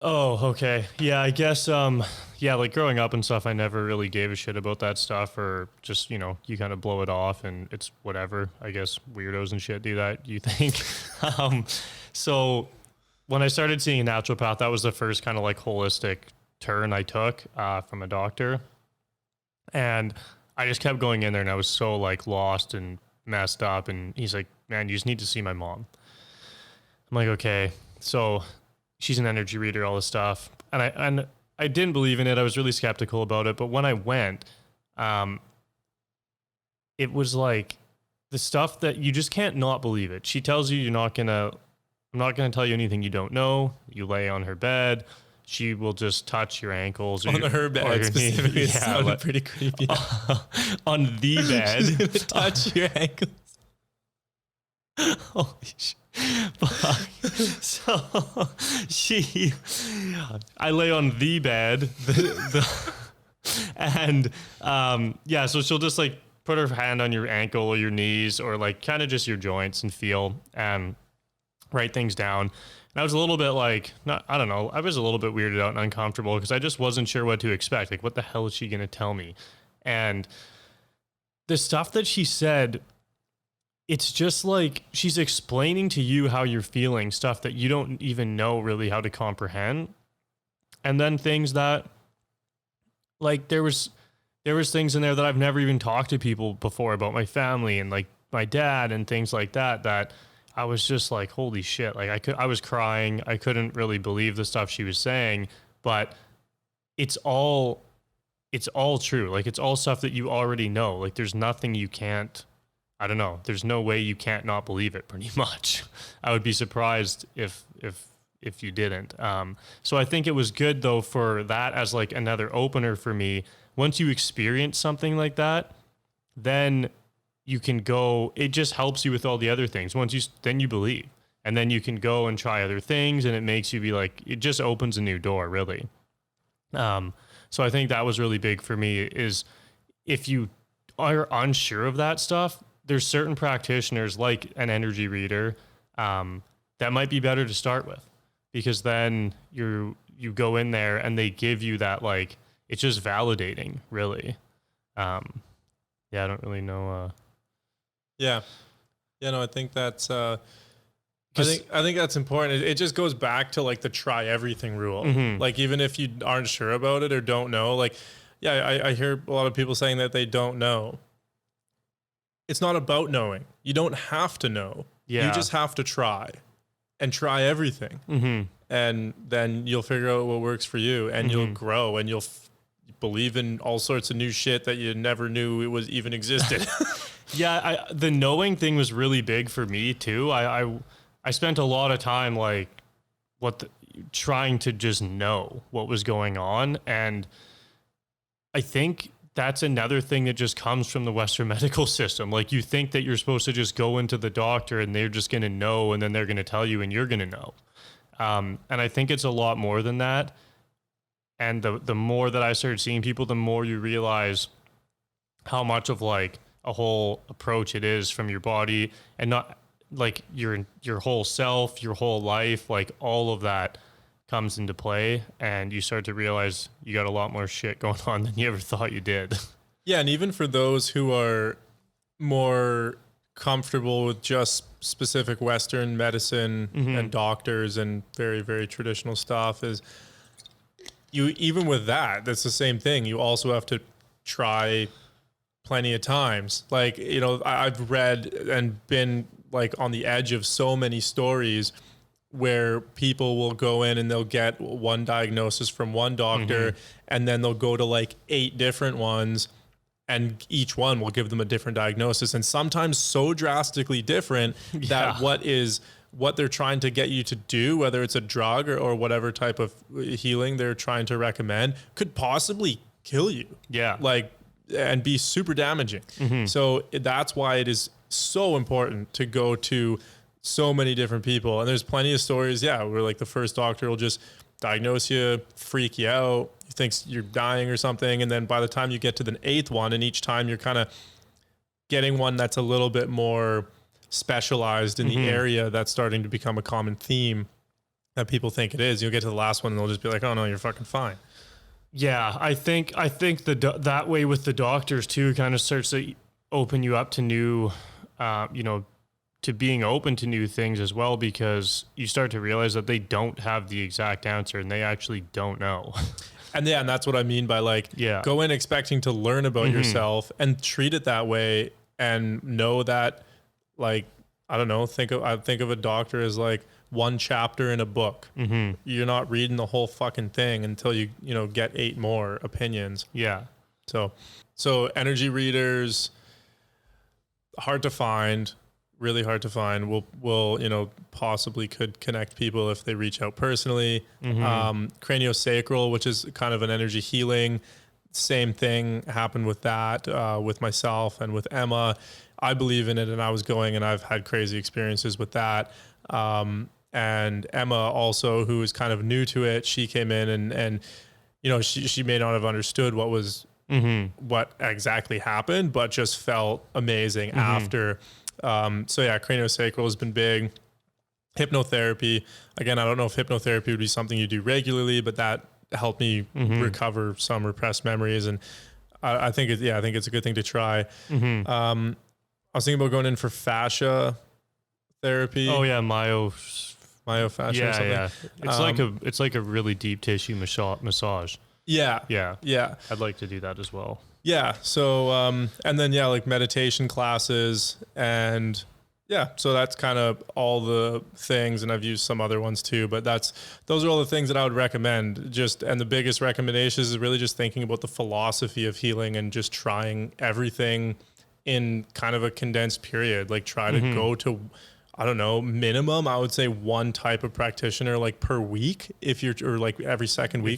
Oh, okay. Yeah, I guess yeah, like growing up and stuff, I never really gave a shit about that stuff, or just, you kind of blow it off and it's whatever. I guess weirdos and shit do that, you think. um so when I started seeing a naturopath, that was the first kind of like holistic turn I took from a doctor. And I just kept going in there and I was so like lost and messed up, and he's like, "Man, you just need to see my mom." I'm like, "Okay." So she's an energy reader, all this stuff. And I didn't believe in it. I was really skeptical about it. But when I went, um, it was like the stuff that you just can't not believe it. She tells you I'm not gonna tell you anything you don't know. You lay on her bed. She will just touch your ankles On her bed specifically. It sounded like, pretty creepy. on the bed. She's gonna touch your ankles. Holy shit. So I lay on the bed, and yeah, so she'll just like put her hand on your ankle or your knees or like kind of just your joints and feel and write things down. And I was a little bit like, I don't know, I was a little bit weirded out and uncomfortable because I just wasn't sure what to expect. Like, what the hell is she going to tell me? And the stuff that she said, it's just like she's explaining to you how you're feeling, stuff that you don't even know really how to comprehend. And then things that, like, there was things in there that I've never even talked to people before about my family and like my dad and things like that, that I was just like, holy shit. Like I was crying. I couldn't really believe the stuff she was saying, but it's all true. Like, it's all stuff that you already know. Like, there's nothing you can't, I don't know. There's no way you can't not believe it, pretty much. I would be surprised if you didn't. So I think it was good though for that as like another opener for me. Once you experience something like that, then you can go, it just helps you with all the other things. Then you believe, and then you can go and try other things, and it makes you be like, it just opens a new door, really. So I think that was really big for me, is if you are unsure of that stuff, there's certain practitioners like an energy reader that might be better to start with, because then you go in there and they give you that, like, it's just validating, really. Yeah, I don't really know. Yeah. No, I think that's, I think that's important. It just goes back to like the try everything rule. Mm-hmm. Like, even if you aren't sure about it or don't know, like, yeah, I hear a lot of people saying that they don't know. It's not about knowing. You don't have to know. Yeah. You just have to try and try everything. Mm-hmm. And then you'll figure out what works for you, and you'll grow, and you'll believe in all sorts of new shit that you never knew it was even existed. Yeah, the knowing thing was really big for me too. I spent a lot of time like trying to just know what was going on, and I think that's another thing that just comes from the Western medical system. Like, you think that you're supposed to just go into the doctor and they're just going to know, and then they're going to tell you and you're going to know. And I think it's a lot more than that. And the more that I started seeing people, the more you realize how much of like a whole approach it is from your body, and not like your whole self, your whole life, like all of that comes into play, and you start to realize you got a lot more shit going on than you ever thought you did. Yeah, and even for those who are more comfortable with just specific Western medicine and doctors and very, very traditional stuff, is even with that's the same thing. You also have to try plenty of times. Like, I've read and been like on the edge of so many stories where people will go in and they'll get one diagnosis from one doctor, and then they'll go to like 8 different ones, and each one will give them a different diagnosis, and sometimes so drastically different that what they're trying to get you to do, whether it's a drug or whatever type of healing they're trying to recommend, could possibly kill you. Yeah. Like, and be super damaging. So that's why it is so important to go to so many different people. And there's plenty of stories, where like the first doctor will just diagnose you, freak you out, he thinks you're dying or something, and then by the time you get to the 8th one, and each time you're kind of getting one that's a little bit more specialized in the area, that's starting to become a common theme. that people think it is. You'll get to the last one and they'll just be like, oh no, you're fucking fine. Yeah, I think that way with the doctors too kind of starts to open you up to new, to being open to new things as well, because you start to realize that they don't have the exact answer and they actually don't know. And yeah, and that's what I mean by like, go in expecting to learn about yourself and treat it that way, and know that, like, I don't know, I think of a doctor as like one chapter in a book. You're not reading the whole fucking thing until you get 8 more opinions. Yeah. So energy readers, hard to find, really hard to find. Will possibly could connect people if they reach out personally. Craniosacral, which is kind of an energy healing, same thing happened with that, with myself and with Emma. I believe in it, and I was going, and I've had crazy experiences with that. And Emma also, who is kind of new to it, she came in and she may not have understood what was what exactly happened, but just felt amazing after. Craniosacral has been big. Hypnotherapy, again, I don't know if hypnotherapy would be something you do regularly, but that helped me recover some repressed memories, and I think it's a good thing to try. I was thinking about going in for fascia therapy. Oh yeah, myofascia. or something. It's like a really deep tissue massage. Yeah. I'd like to do that as well. Yeah. So and then like meditation classes, and so that's kind of all the things, and I've used some other ones too, but those are all the things that I would recommend. And the biggest recommendations is really just thinking about the philosophy of healing and just trying everything in kind of a condensed period. Like try to go to, I don't know, minimum, I would say one type of practitioner like per week, or like every second week